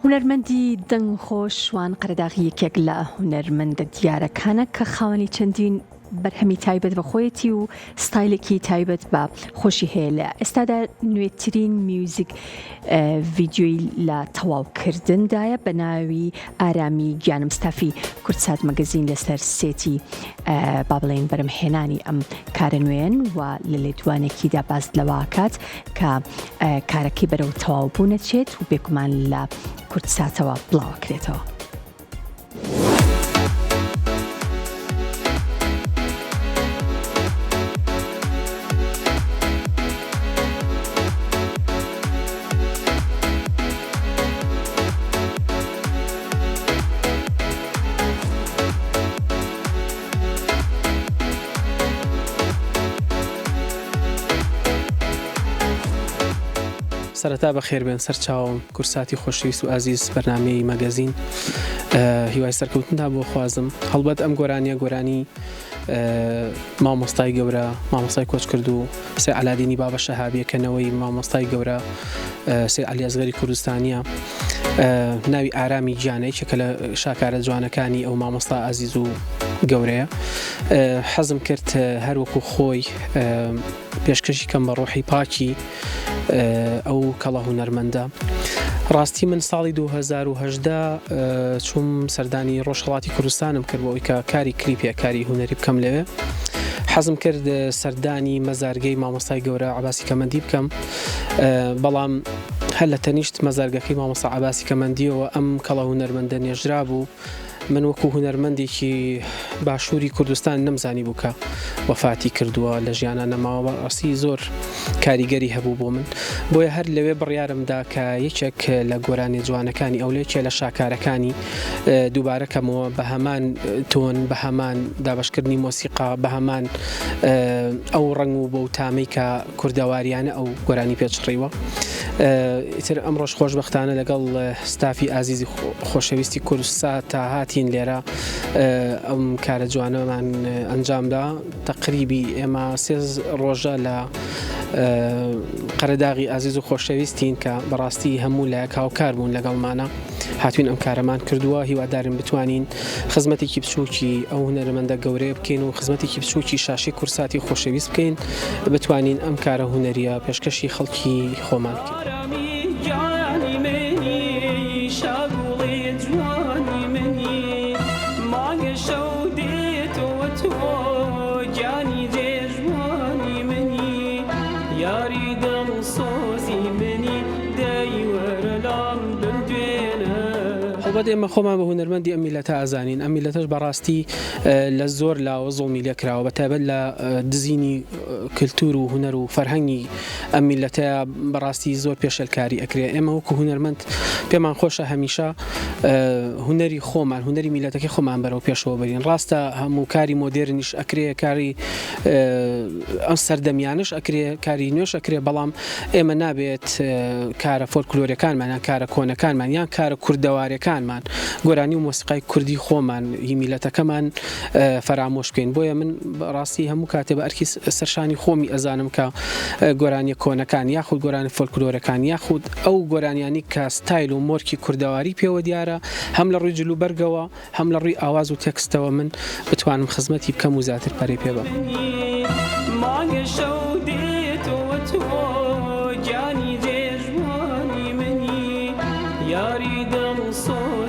هونەرمەندی دەنگخۆش شوان قەرداغی یەکێک لە هونەرمەندە دیارەکانە کە خاوەنی چەندین بەرهەمی تایبەت بە خۆیەتی و ستایلێکی تایبەت بە خۆشی هەیە. لە ئێستادا نوێترین میوزیک ڤیدیۆی لە تەواوکردندایە بە ناوی ئارامی گیانم ستافی کورتسات مەگەزین لەسەر سێتی با بڵێن بەرهەمهێنانی ئەم کارە نوێن و لە لێدوانێکیدا باس لەواکات کە کارەکەی بەرەو تەواوبوو نەچێت و بێگومان لە کورتساتەوە بڵاوکرێتەوە. سەرەتا بەخێر بێن سەر چاوم کورساتی خۆشەویست و ئازیز بەرنامەی مەگەزین هیوای سەرکەوتندا بۆ خوازم. هەڵبەت ئەم گۆرانیە گۆرانی مامۆستای گەورە مامۆستای کۆچ کرد و سێ علادینی بابە شەهابیەکەنەوەی مامۆستای گەورە سێ عەلیەزغەری کوردستانیە ناوی ئارامی گیانە یەکێکە لە شاکارە جوانەکانی ئەو مامۆستا ئازیز و گەورەیە. حەزم کرد هەروەکو خۆی پێشکەشی کەم بە ڕۆحی پاکی ئەو کەڵە هونەرمەندە. ڕاستی من ساڵی 2018 چوم سەردانی ڕۆژهەڵاتی کوردستانم کرد بۆ ئەوەی کە کاری کلیپە کاری هونەری بکەم لەوێ. حەزم کرد سەردانی مەزارگەی مامۆستای گەورە عەباسی کەمەندی بکەم، بەڵام هەر لە تەنیشت مەزارگەکەی مامۆستا عەباسی کەمەندیەوە ئەم کەڵە هونەرمەندە نێژرا بوو. من وەکو هونەرمەندێکی باشووری کوردستان نەمزانی بووکە وەفاتی کردووە لە ژیانە نەماوە. ڕاستی زۆر کاریگەری هەبوو بۆ من، بۆیە هەر لەوێ بڕیارمدا کە یەکێک لە گۆرانی جوانەکانی ئەو لێکێ لە شاکارەکانی دووبارەکەمەوە بە هەمان تۆن بە هەمان دابشکردنی مۆسیقا بە هەمان ئەو ڕنگ و بە تامەی کە کوردەواریانە ئەو گۆرانی پێچڕیوە. ئیتر ئەمڕۆژ خۆشبەختانە لەگەڵ ستافی ئازیزی خۆشەویستی کوردستان تا هاتین لێرە ئەم کارە جوانەمان ئەنجامدا. تقریبی ئێمە 3 ڕۆژە لە قەرەداغی ئازیز و خۆشەویستین کە بەڕاستی هەموو لایەک هاوکار بوون لەگەڵمانە هاتوین ئەم کارەمان کردووە. هیوادارم بتوانین خزمەتێکی بچووکی ئەو هونەرمەندە گەورەیە بکەین و خزمەتێکی بچووکی شاشی کورساتی خۆشەویست بکەین، بتوانین ئەم کارە هونەریە پێشکەشی خەڵکی خۆمان بکەین. هەڵبەت ئێمە خۆمان بە هونەرمەندی ئەم میلەتە ئازانین. ئەم میلەتەش بەڕاستی لە زۆر لاوە زوڵمی لێکراوە، بەتایبەت لە دزینی کلتور و هونەر و فەرهەنگی ئەم میلەتەیە بەڕاستی زۆر پێشەلکاری ئەکرێ. ئێمە وەکو هونەرمەند پێمان خۆشە هەمیشە هونەری خۆمان هونەری میلەتەکەی خۆمان بەرەو پێشەوە بەرین. ڕاستە هەموو کاری مۆدێرنیش ئەکرێ، کاری ئەم سەردەمیانش ئەکرێ، کاری نوێش ئەکرێ، بەڵام ئێمە نابێت کارە فۆلکلۆرەکانمان یان کارە کۆنەکانمان یان کارە کوردەواریەکان گۆرانی و مۆسیقای کوردی خۆمان هی میلەتەکەمان فەرامۆش بکەین. بۆیە من ڕاستی هەموو کاتێ بە ئەرکی سەرشانی خۆمی ئەزانم کە گۆرانی کۆنەکان یاخود گۆرانی فۆلکلۆرەکان یاخود ئەو گۆرانیانی کە ستایل و مۆرکی کوردەواری پێوە دیارە، هەم لە ڕووی جلوبەرگەوە هەم لە ڕووی ئاواز و تێکستەوە من بتوانم خزمەتی بکەم و زیاتر پەرەی پێ بەم. یاری دڵ سۆ